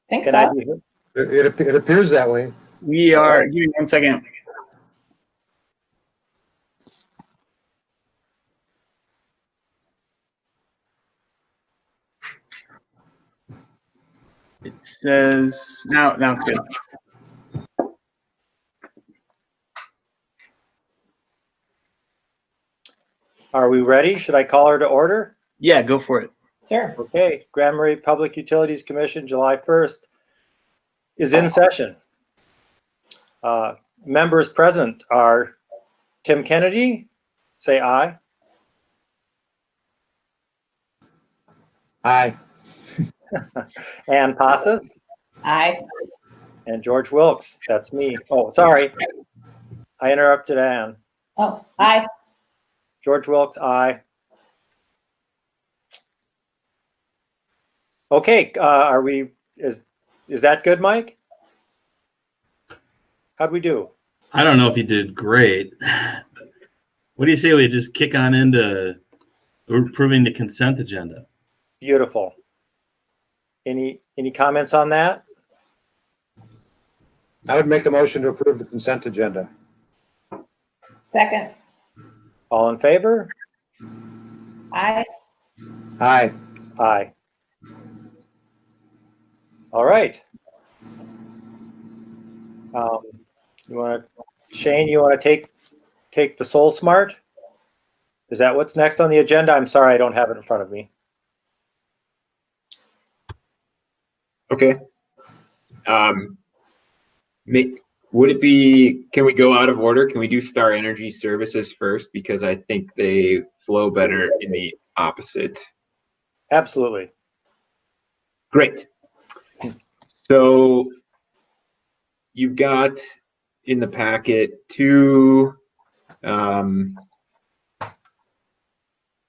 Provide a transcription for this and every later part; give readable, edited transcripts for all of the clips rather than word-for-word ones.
Think Can so. I be heard? It appears that way. We are, give me 1 second. It says, now it's good. Are we ready? Should I call her to order? Yeah, go for it. Sure. Okay, Grand Marais Public Utilities Commission, July 1st is in session. Members present are Tim Kennedy, say aye. Aye. Ann Passes Aye. and George Wilkes, that's me. Oh, sorry, I interrupted Ann. Oh, aye. George Wilkes, aye. Okay, is that good, Mike? How'd we do? I don't know if you did great. What do you say we just kick on into approving the consent agenda? Beautiful. Any comments on that? I would make a motion to approve the consent agenda. Second. All in favor? Aye. Aye. Aye. All right. Shane, you want to take the Soul Smart? Is that what's next on the agenda? I'm sorry, I don't have it in front of me. Okay. Would it be, can we go out of order? Can we do Star Energy Services first? Because I think they flow better in the opposite. Absolutely. Great. So you've got in the packet two, what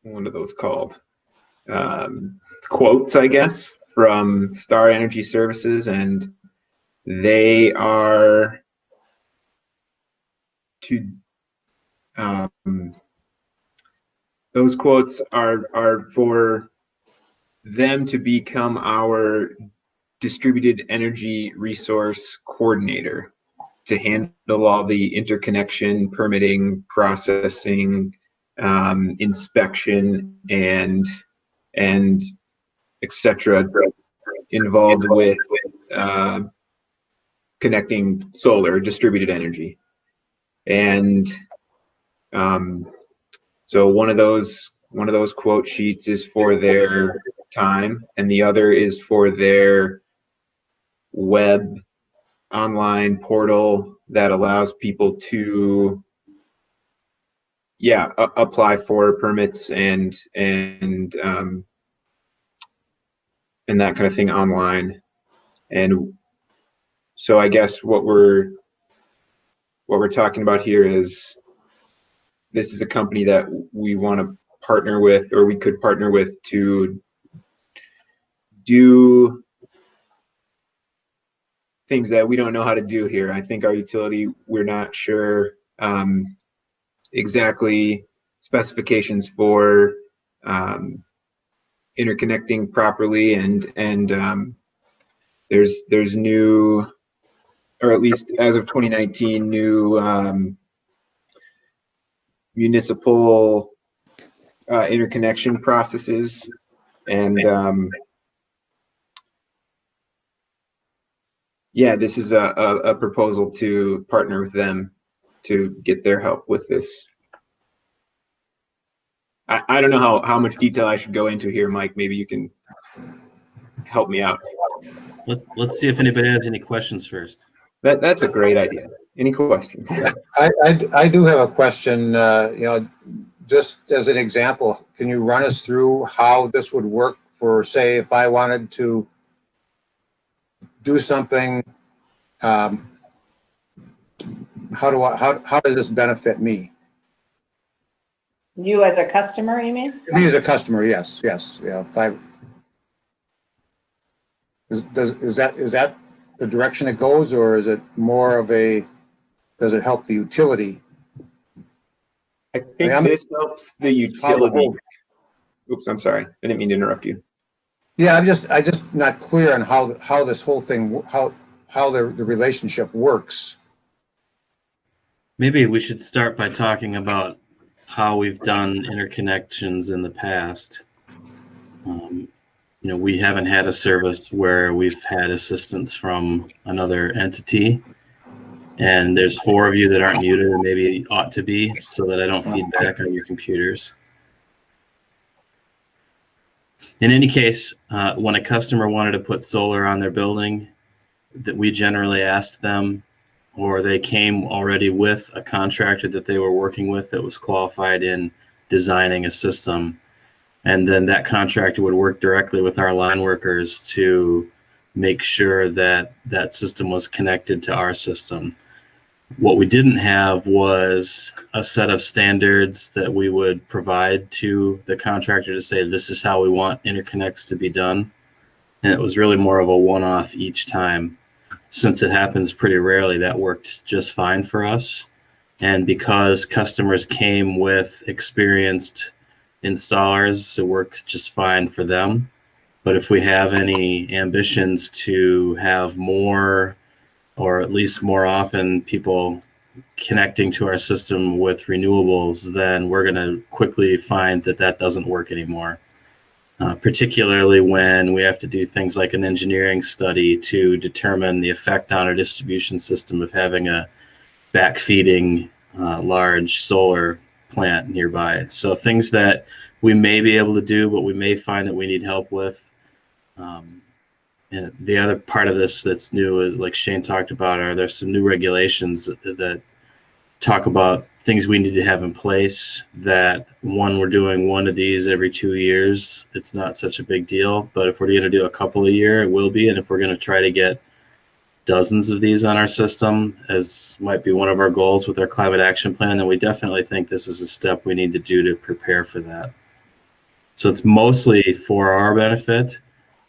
are those called? Quotes, I guess, from Star Energy Services, and they are to those quotes are for them to become our distributed energy resource coordinator to handle all the interconnection, permitting, processing, inspection, and etc. involved with connecting solar distributed energy. And so one of those quote sheets is for their time, and the other is for their web online portal that allows people to apply for permits and that kind of thing online. And so I guess what we're talking about here is this is a company that we want to partner with, or we could partner with, to do things that we don't know how to do here. I think our utility, we're not sure exactly specifications for interconnecting properly, and there's new, or at least as of 2019, new municipal interconnection processes, and this is a proposal to partner with them to get their help with this. I don't know how much detail I should go into here, Mike. Maybe you can help me out. Let's see if anybody has any questions first. That's a great idea. Any questions? I do have a question. Just as an example, can you run us through how this would work for, say, if I wanted to do something? How does this benefit me? You as a customer, you mean? Me as a customer, yes. Yeah. If is that the direction it goes, or is it more of a, does it help the utility? I think this helps the utility. Oops, I'm sorry. I didn't mean to interrupt you. Yeah, I just not clear on how this whole thing, how the relationship works. Maybe we should start by talking about how we've done interconnections in the past. We haven't had a service where we've had assistance from another entity. And there's 4 of you that aren't muted, and maybe ought to be, so that I don't feedback on your computers. In any case, when a customer wanted to put solar on their building, that we generally asked them, or they came already with a contractor that they were working with that was qualified in designing a system. And then that contractor would work directly with our line workers to make sure that that system was connected to our system. What we didn't have was a set of standards that we would provide to the contractor to say, this is how we want interconnects to be done. And it was really more of a one-off each time. Since it happens pretty rarely, that worked just fine for us. And because customers came with experienced installers, it works just fine for them. But if we have any ambitions to have more, or at least more often, people connecting to our system with renewables, then we're going to quickly find that that doesn't work anymore. Particularly when we have to do things like an engineering study to determine the effect on our distribution system of having a backfeeding large solar plant nearby. So things that we may be able to do, but we may find that we need help with. And the other part of this that's new is, like Shane talked about, there's some new regulations that talk about things we need to have in place. That we're doing one of these every 2 years. It's not such a big deal, but if we're going to do a couple a year, it will be. And if we're going to try to get dozens of these on our system, as might be one of our goals with our climate action plan, then we definitely think this is a step we need to do to prepare for that. So it's mostly for our benefit,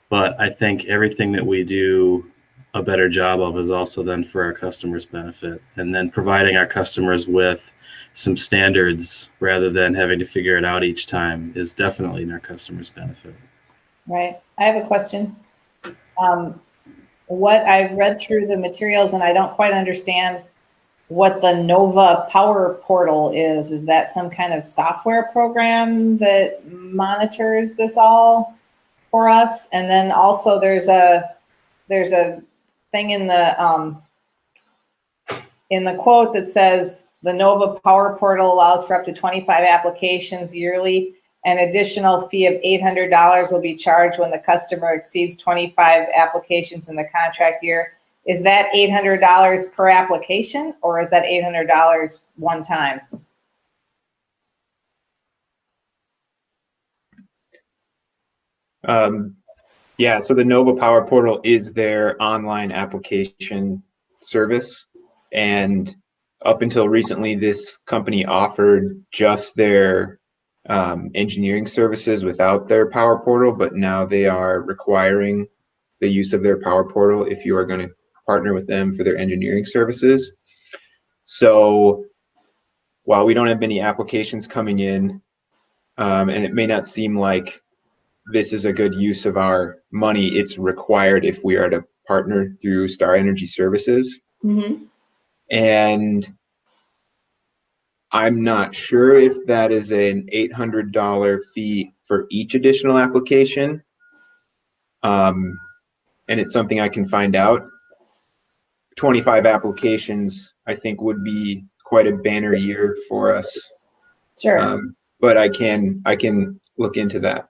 but I think everything that we do a better job of is also then for our customers' benefit. And then providing our customers with some standards rather than having to figure it out each time is definitely in our customers' benefit. Right. I have a question. What I've read through the materials, and I don't quite understand what the Nova Power Portal is. Is that some kind of software program that monitors this all for us? And then also there's a thing in the quote that says the Nova Power Portal allows for up to 25 applications yearly. An additional fee of $800 will be charged when the customer exceeds 25 applications in the contract year. Is that $800 per application, or is that $800 one time? Yeah, so the Nova Power Portal is their online application service. And up until recently, this company offered just their engineering services without their Power Portal, but now they are requiring the use of their Power Portal if you are going to partner with them for their engineering services. So while we don't have many applications coming in, and it may not seem like this is a good use of our money, it's required if we are to partner through Star Energy Services. Mm-hmm. And I'm not sure if that is an $800 fee for each additional application. And it's something I can find out. 25 applications, I think, would be quite a banner year for us. Sure. But I can look into that.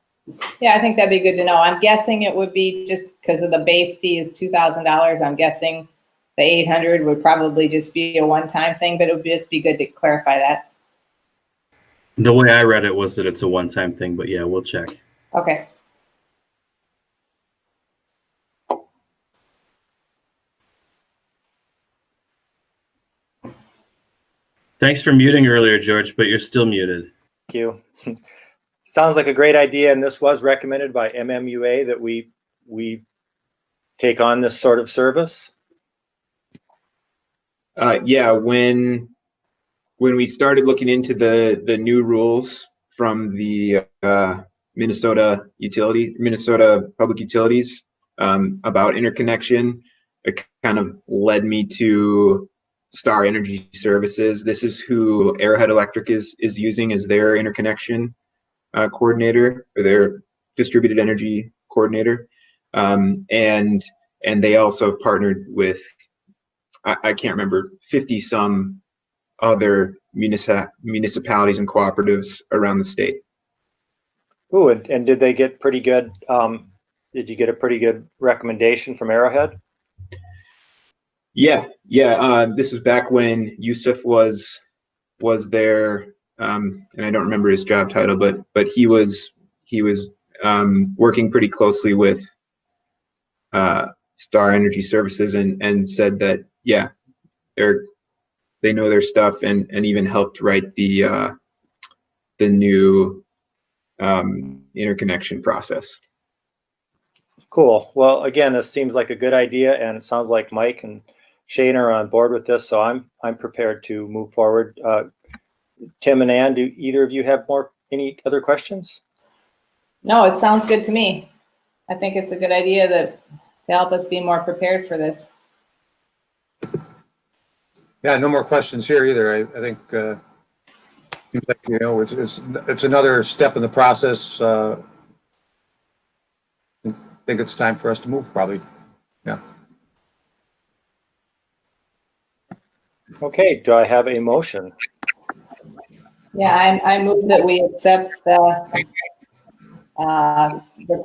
Yeah, I think that'd be good to know. I'm guessing it would be just because of the base fee is $2,000. I'm guessing the 800 would probably just be a one-time thing, but it would just be good to clarify that. The way I read it was that it's a one-time thing, but yeah, we'll check. Okay. Thanks for muting earlier, George, but you're still muted. Thank you. Sounds like a great idea, and this was recommended by MMUA that we take on this sort of service. Yeah, when we started looking into the new rules from the Minnesota Public Utilities about interconnection. It kind of led me to Star Energy Services. This is who Arrowhead Electric is using as their interconnection coordinator, or their distributed energy coordinator. And they also have partnered with, I can't remember, 50 some other municipalities and cooperatives around the state. Ooh, and did they get pretty good, did you get a pretty good recommendation from Arrowhead? Yeah. This was back when Yusuf was there, and I don't remember his job title, but he was working pretty closely with Star Energy Services, and said that, yeah, they know their stuff, and even helped write the new interconnection process. Cool. Well, again, this seems like a good idea, and it sounds like Mike and Shane are on board with this, so I'm prepared to move forward. Tim and Ann, do either of you have any other questions? No, it sounds good to me. I think it's a good idea to help us be more prepared for this. Yeah, no more questions here either. I think, seems like, you know, it's another step in the process. I think it's time for us to move, probably. Yeah. Okay, do I have a motion? Yeah, I move that we accept the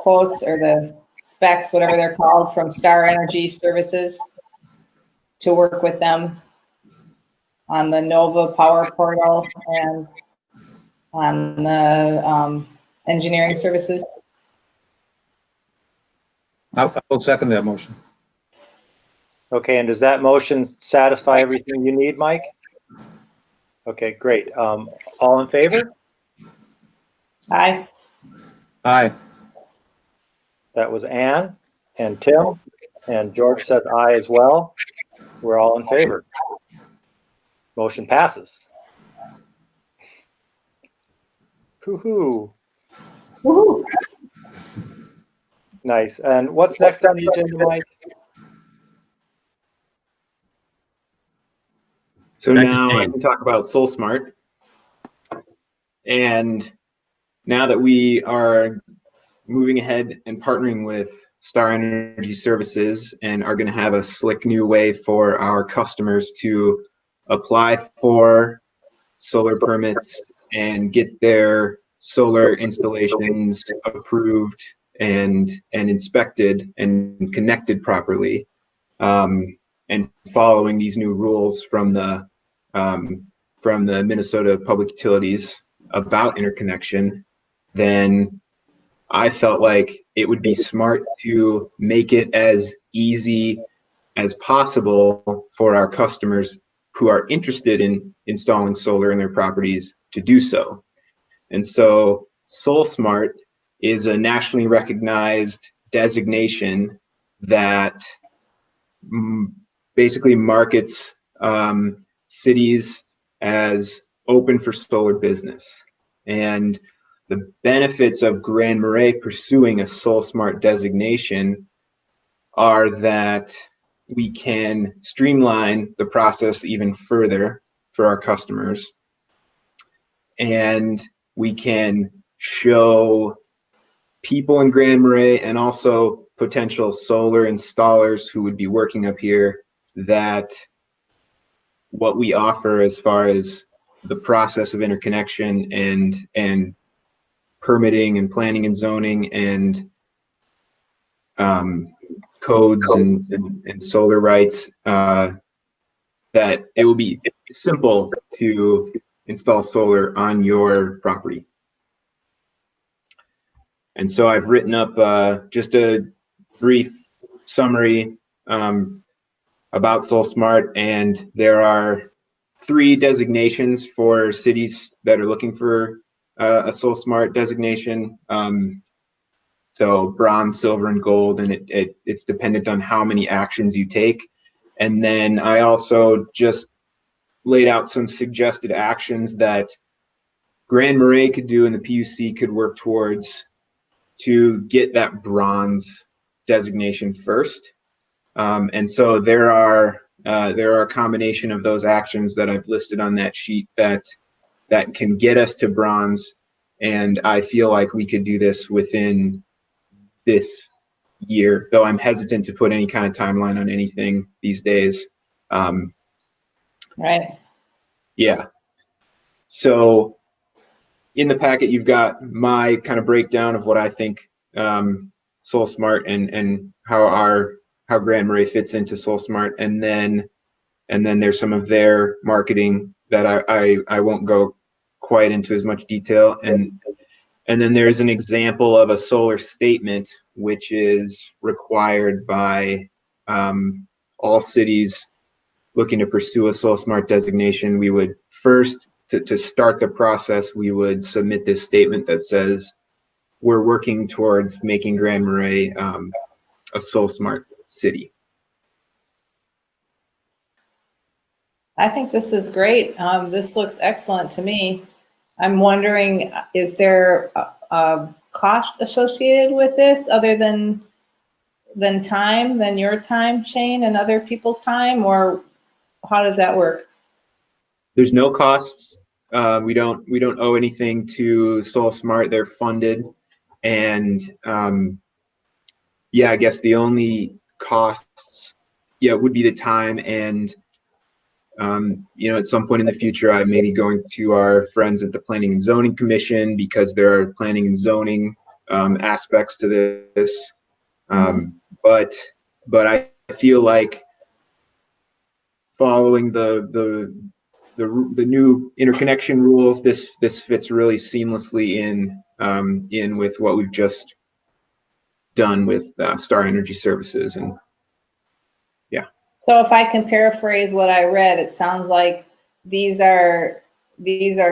quotes or the specs, whatever they're called, from Star Energy Services to work with them on the Nova Power Portal and on the engineering services. I will second that motion. Okay, and does that motion satisfy everything you need, Mike? Okay, great. All in favor? Aye. Aye. That was Ann and Tim, and George said aye as well. We're all in favor. Motion passes. Woohoo. Woohoo. Nice. And what's next on the agenda, Mike? So Back to now I Shane. can talk about SoulSmart. And now that we are moving ahead and partnering with Star Energy Services, and are going to have a slick new way for our customers to apply for solar permits and get their solar installations approved and inspected and connected properly, and following these new rules from the Minnesota Public Utilities about interconnection, then I felt like it would be smart to make it as easy as possible for our customers who are interested in installing solar in their properties to do so. And so SoulSmart is a nationally recognized designation that basically markets cities as open for solar business. And the benefits of Grand Marais pursuing a SoulSmart designation are that we can streamline the process even further for our customers, and we can show people in Grand Marais and also potential solar installers who would be working up here that what we offer as far as the process of interconnection and permitting and planning and zoning and codes and solar rights, that it will be simple to install solar on your property. And so I've written up just a brief summary about SoulSmart, and there are 3 designations for cities that are looking for a SoulSmart designation. So bronze, silver, and gold, and it's dependent on how many actions you take. And then I also just laid out some suggested actions that Grand Marais could do and the PUC could work towards to get that bronze designation first. And so there are a combination of those actions that I've listed on that sheet that can get us to bronze. And I feel like we could do this within this year, though I'm hesitant to put any kind of timeline on anything these days. Right. Yeah. So in the packet, you've got my kind of breakdown of what I think SoulSmart and how Grand Marais fits into SoulSmart, and then there's some of their marketing that I won't go quite into as much detail, and then there's an example of a solar statement which is required by all cities looking to pursue a SoulSmart designation. We would first, to start the process, we would submit this statement that says we're working towards making Grand Marais a SoulSmart city. I think this is great. This looks excellent to me. I'm wondering, is there a cost associated with this other than time, than your time, Shane, and other people's time, or how does that work? There's no costs. We don't owe anything to SoulSmart. They're funded, and yeah, I guess the only costs, would be the time, and at some point in the future, I may be going to our friends at the Planning and Zoning Commission because there are planning and zoning aspects to this. But I feel like following the new interconnection rules, this fits really seamlessly in with what we've just done with Star Energy Services. And so if I can paraphrase what I read, it sounds like these are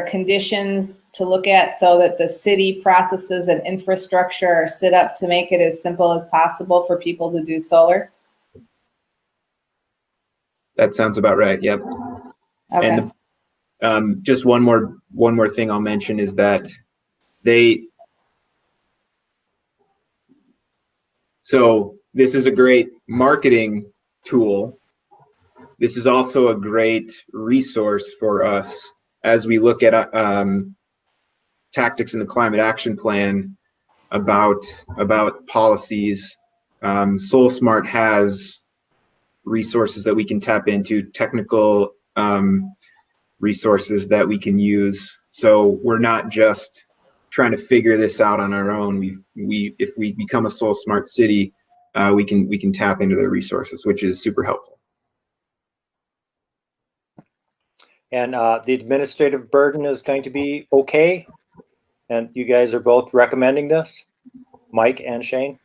conditions to look at so that the city processes and infrastructure are set up to make it as simple as possible for people to do solar. that sounds about right. Yep. Okay. And just one more thing I'll mention is that so this is a great marketing tool. This is also a great resource for us as we look at tactics in the climate action plan about policies. SoulSmart has resources that we can tap into, technical resources that we can use. So we're not just trying to figure this out on our own. If we become a SoulSmart city, we can tap into their resources, which is super helpful. And the administrative burden is going to be okay? And you guys are both recommending this, Mike and Shane?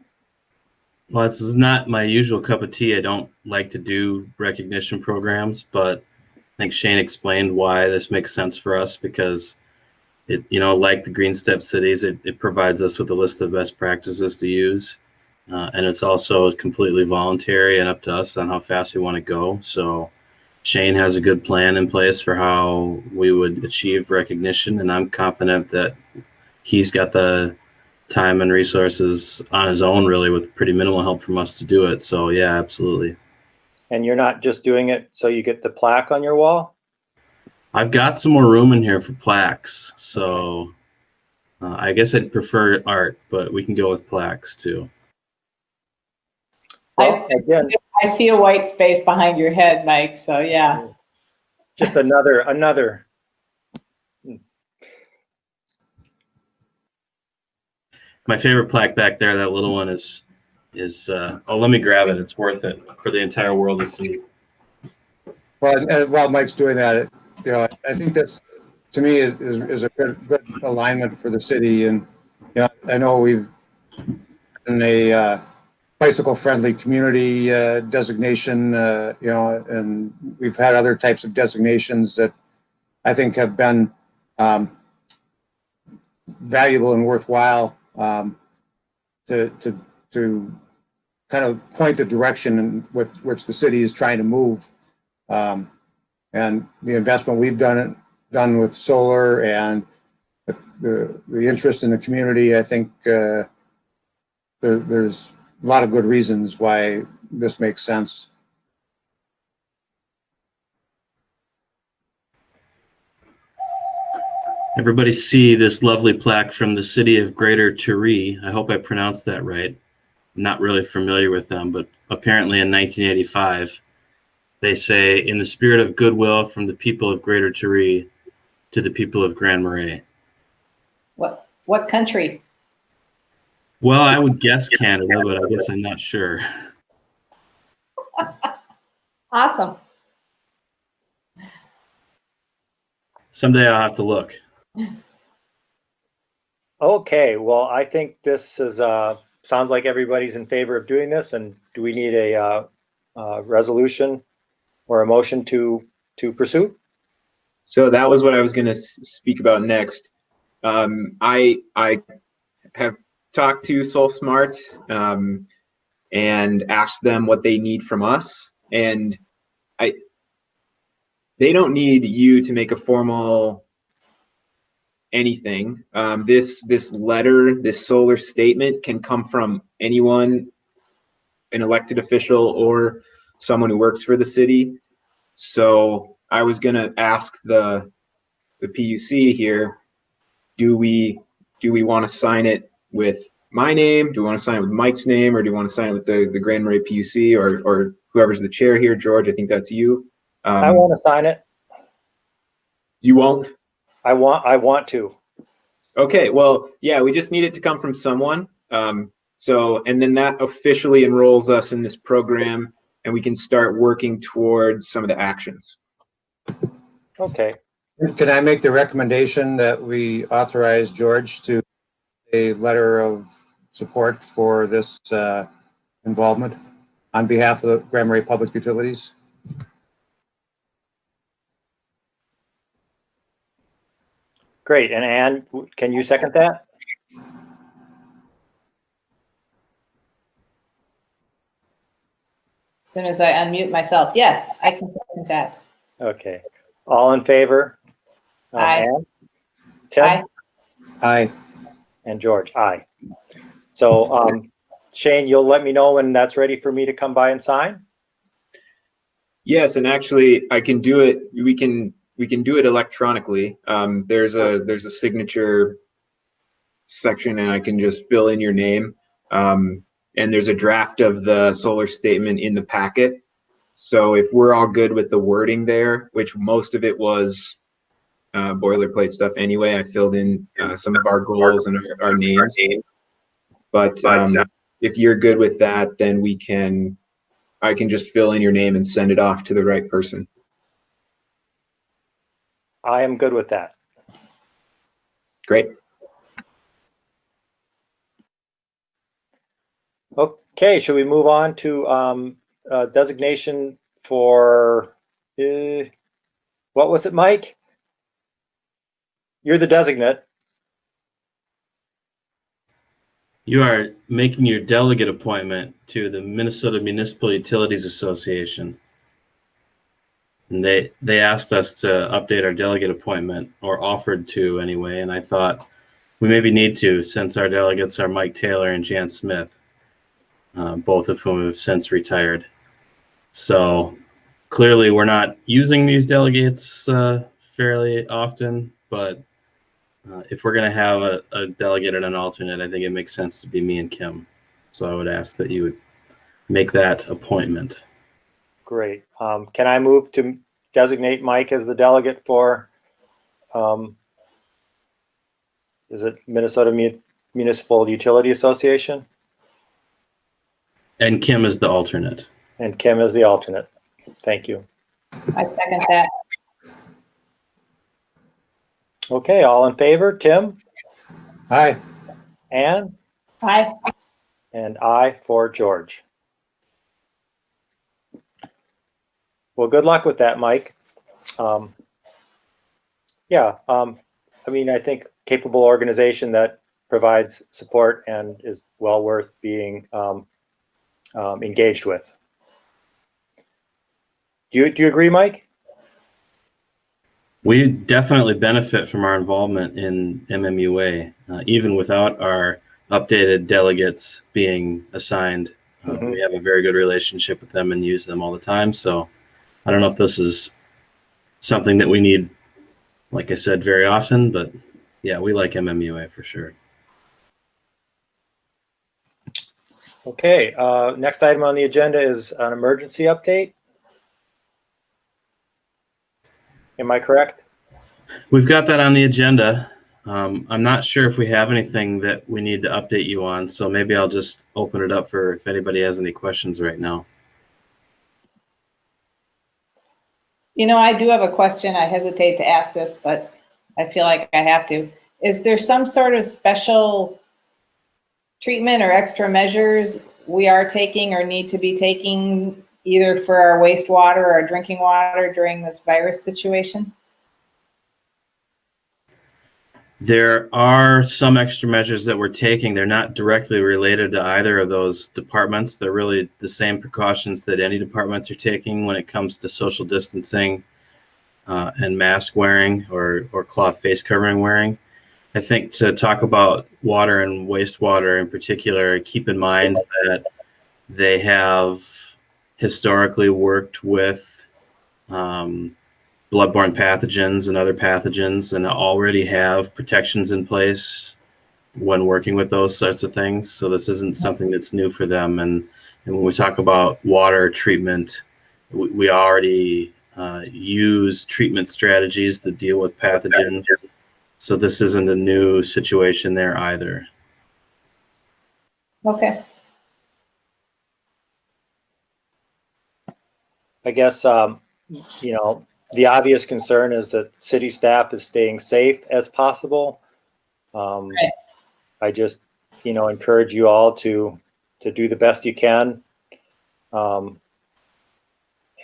Well, this is not my usual cup of tea. I don't like to do recognition programs, but I think Shane explained why this makes sense for us because it, like the Green Step cities, it provides us with a list of best practices to use. And it's also completely voluntary and up to us on how fast we want to go. So Shane has a good plan in place for how we would achieve recognition, and I'm confident that he's got the time and resources on his own, really, with pretty minimal help from us to do it. So yeah, absolutely. And you're not just doing it so you get the plaque on your wall? I've got some more room in here for plaques, so I guess I'd prefer art, but we can go with plaques too. Well, again, I see a white space behind your head, Mike, so yeah. just another. My favorite plaque back there, that little one is let me grab it. It's worth it for the entire world to see. Well, and while Mike's doing that, I think that's, to me, is a good alignment for the city. And I know we've in a bicycle-friendly community designation, and we've had other types of designations that I think have been valuable and worthwhile to kind of point the direction in which the city is trying to move. And the investment we've done with solar and the interest in the community, I think there's a lot of good reasons why this makes sense. Everybody see this lovely plaque from the city of Greater Marais. I hope I pronounced that right. I'm not really familiar with them, but apparently in 1985, they say, "In the spirit of goodwill from the people of Greater Marais to the people of Grand Marais." What country? Well, I would guess Canada, but I guess I'm not sure. Awesome. Someday I'll have to look. Okay, well, I think this is, sounds like everybody's in favor of doing this, and do we need a resolution or a motion to pursue? So that was what I was going to speak about next. I have talked to SoulSmart and asked them what they need from us, and they don't need you to make a formal anything. This letter, this solar statement, can come from anyone, an elected official or someone who works for the city. So I was going to ask the PUC here, do we want to sign it with my name? Do we want to sign it with Mike's name, or do you want to sign it with the Grand Marais PUC or whoever's the chair here? George, I think that's you. I want to sign it. You won't? I want to. Okay, well, yeah, we just need it to come from someone. So, and then that officially enrolls us in this program, and we can start working towards some of the actions. Okay. Can I make the recommendation that we authorize George to a letter of support for this involvement on behalf of the Grand Marais Public Utilities? Great. And Ann, can you second that? As soon as I unmute myself. Yes, I can second that. Okay. All in favor? Aye. Ann? Tim? Aye. Aye. And George? Aye. So Shane, you'll let me know when that's ready for me to come by and sign? Yes, and actually, I can do it. We can do it electronically. There's a signature section, and I can just fill in your name. And there's a draft of the solar statement in the packet. So if we're all good with the wording there, which most of it was boilerplate stuff anyway, I filled in some of our goals and our names. But if you're good with that, then I can just fill in your name and send it off to the right person. I am good with that. Great. Okay, should we move on to designation for, what was it, Mike? You're the designate. You are making your delegate appointment to the Minnesota Municipal Utilities Association. And they asked us to update our delegate appointment, or offered to anyway, and I thought we maybe need to, since our delegates are Mike Taylor and Jan Smith, both of whom have since retired. So clearly we're not using these delegates fairly often, but if we're going to have a delegate and an alternate, I think it makes sense to be me and Kim. So I would ask that you would make that appointment. Great. Can I move to designate Mike as the delegate for, is it Minnesota Municipal Utility Association? And Kim is the alternate. And Kim is the alternate. Thank you. I second that. Okay, all in favor? Tim? Aye. Ann? Aye. And I for George. Well, good luck with that, Mike. I mean, I think capable organization that provides support and is well worth being engaged with. Do you agree, Mike? We definitely benefit from our involvement in MMUA, even without our updated delegates being assigned. Mhm. We have a very good relationship with them and use them all the time. So I don't know if this is something that we need, like I said, very often, but yeah, we like MMUA for sure. Okay, next item on the agenda is an emergency update. Am I correct? We've got that on the agenda. I'm not sure if we have anything that we need to update you on, so maybe I'll just open it up for if anybody has any questions right now. You know, I do have a question. I hesitate to ask this, but I feel like I have to. Is there some sort of special treatment or extra measures we are taking or need to be taking either for our wastewater or our drinking water during this virus situation? There are some extra measures that we're taking. They're not directly related to either of those departments. They're really the same precautions that any departments are taking when it comes to social distancing and mask wearing or cloth face covering wearing. I think to talk about water and wastewater in particular, keep in mind that they have historically worked with bloodborne pathogens and other pathogens and already have protections in place when working with those sorts of things. So this isn't something that's new for them. And when we talk about water treatment, we already use treatment strategies that deal with pathogens. So this isn't a new situation there either. Okay. I guess, you know, the obvious concern is that city staff is staying safe as possible. Right. I just, you know, encourage you all to do the best you can.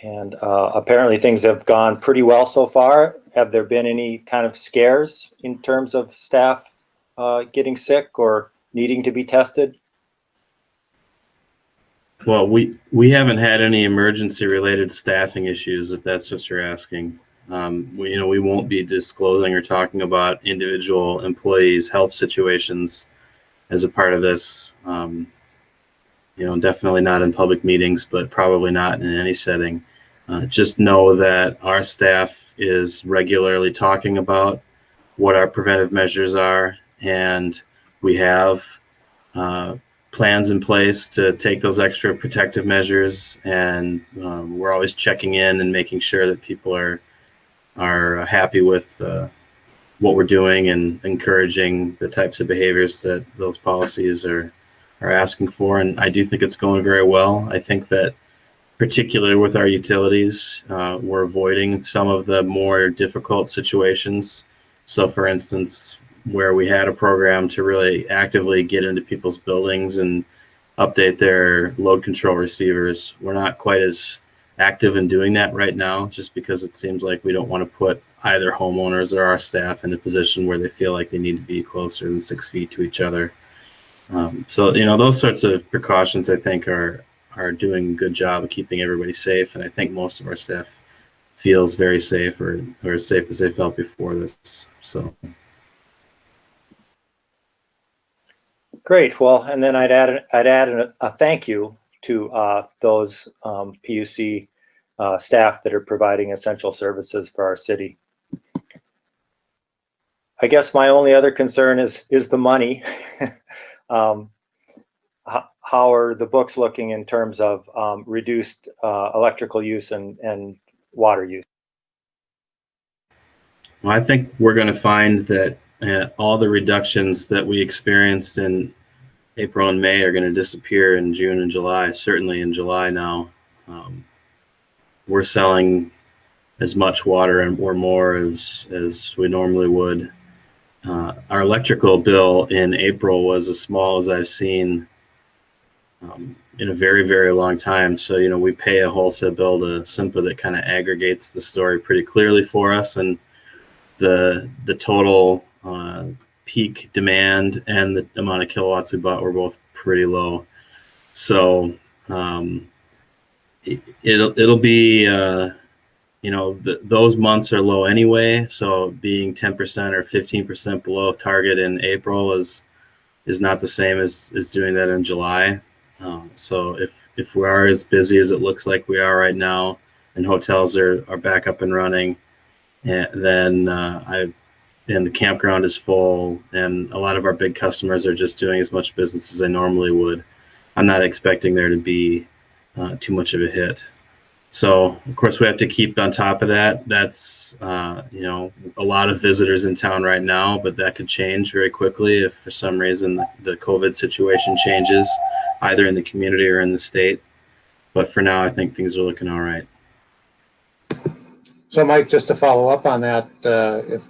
Apparently things have gone pretty well so far. Have there been any kind of scares in terms of staff getting sick or needing to be tested? Well, we haven't had any emergency related staffing issues, if that's what you're asking. We won't be disclosing or talking about individual employees' health situations as a part of this. Definitely not in public meetings, but probably not in any setting. Just know that our staff is regularly talking about what our preventive measures are, and we have plans in place to take those extra protective measures, and we're always checking in and making sure that people are happy with what we're doing and encouraging the types of behaviors that those policies are asking for. And I do think it's going very well. I think that particularly with our utilities, we're avoiding some of the more difficult situations. So for instance, where we had a program to really actively get into people's buildings and update their load control receivers, we're not quite as active in doing that right now, just because it seems like we don't want to put either homeowners or our staff in a position where they feel like they need to be closer than 6 feet to each other. So those sorts of precautions I think are doing a good job of keeping everybody safe, and I think most of our staff feels very safe or as safe as they felt before this. So Great. Well, and then I'd add a thank you to those PUC staff that are providing essential services for our city. I guess my only other concern is the money. How are the books looking in terms of reduced electrical use and water use? well, I think we're going to find that all the reductions that we experienced in April and May are going to disappear in June and July. Certainly in July now, we're selling as much water or more as we normally would. Our electrical bill in April was as small as I've seen in a very, very long time. So, we pay a wholesale bill to SIMPA that kind of aggregates the story pretty clearly for us. And the total peak demand and the amount of kilowatts we bought were both pretty low. So it'll be, those months are low anyway. So being 10% or 15% below target in April is is not the same as doing that in July. So if we are as busy as it looks like we are right now, and hotels are back up and running, and then and the campground is full, and a lot of our big customers are just doing as much business as they normally would, I'm not expecting there to be too much of a hit. So of course we have to keep on top of that. That's you know, a lot of visitors in town right now, but that could change very quickly if for some reason the COVID situation changes, either in the community or in the state. But for now, I think things are looking all right. So Mike, just to follow up on that, if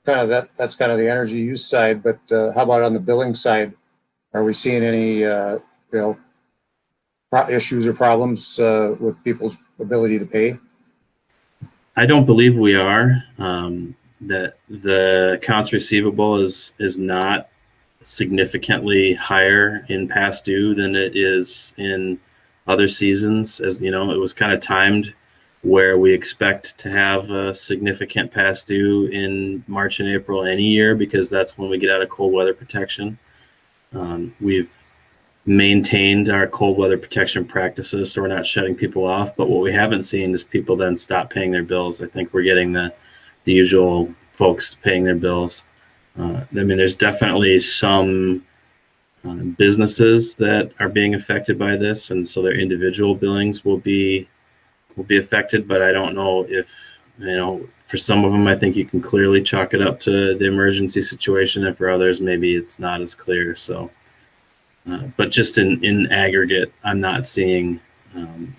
kind of that's kind of the energy use side, but how about on the billing side? Are we seeing any, you know, issues or problems with people's ability to pay? I don't believe we are. That the accounts receivable is not significantly higher in past due than it is in other seasons. As you know, it was kind of timed where we expect to have a significant past due in March and April any year, because that's when we get out of cold weather protection. We've maintained our cold weather protection practices, so we're not shutting people off. But what we haven't seen is people then stop paying their bills. I think we're getting the usual folks paying their bills. I mean, there's definitely some businesses that are being affected by this, and so their individual billings will be affected. But I don't know if, you know, for some of them, I think you can clearly chalk it up to the emergency situation, and for others, maybe it's not as clear. So. But just in aggregate, I'm not seeing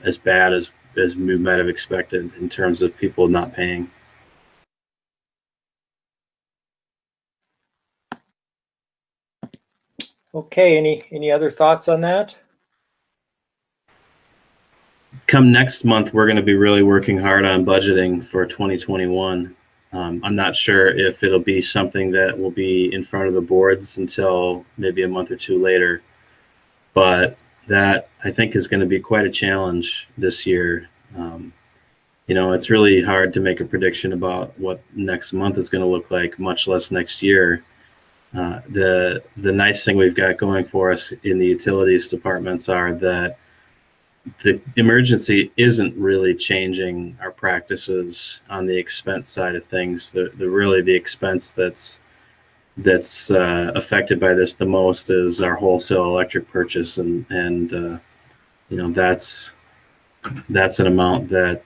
as bad as we might have expected in terms of people not paying. Okay, any other thoughts on that? Come next month, we're going to be really working hard on budgeting for 2021. I'm not sure if it'll be something that will be in front of the boards until maybe a month or two later. But that, I think, is going to be quite a challenge this year. You know, it's really hard to make a prediction about what next month is going to look like, much less next year. The nice thing we've got going for us in the utilities departments are that the emergency isn't really changing our practices on the expense side of things. The expense that's affected by this the most is our wholesale electric purchase, and you know, that's an amount that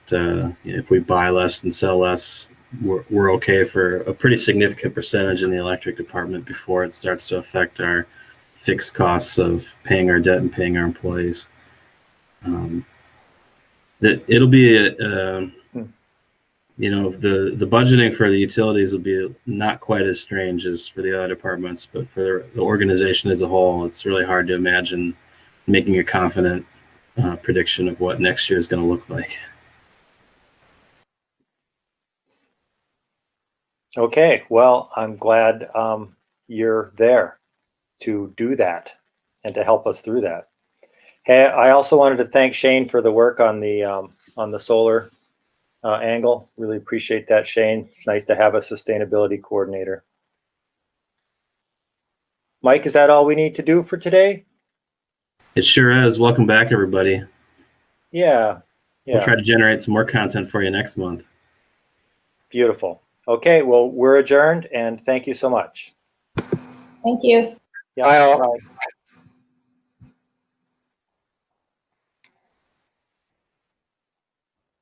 if we buy less and sell less, we're okay for a pretty significant percentage in the electric department before it starts to affect our fixed costs of paying our debt and paying our employees. It'll be you know, the budgeting for the utilities will be not quite as strange as for the other departments, but for the organization as a whole, it's really hard to imagine making a confident prediction of what next year is going to look like. Okay, well, I'm glad you're there to do that and to help us through that. Hey, I also wanted to thank Shane for the work on the solar angle. Really appreciate that, Shane. It's nice to have a sustainability coordinator. Mike, is that all we need to do for today? It sure is. Welcome back, everybody. Yeah. We'll try to generate some more content for you next month. Beautiful. Okay, well, we're adjourned, and thank you so much. Thank you. Yeah, Bye all. bye.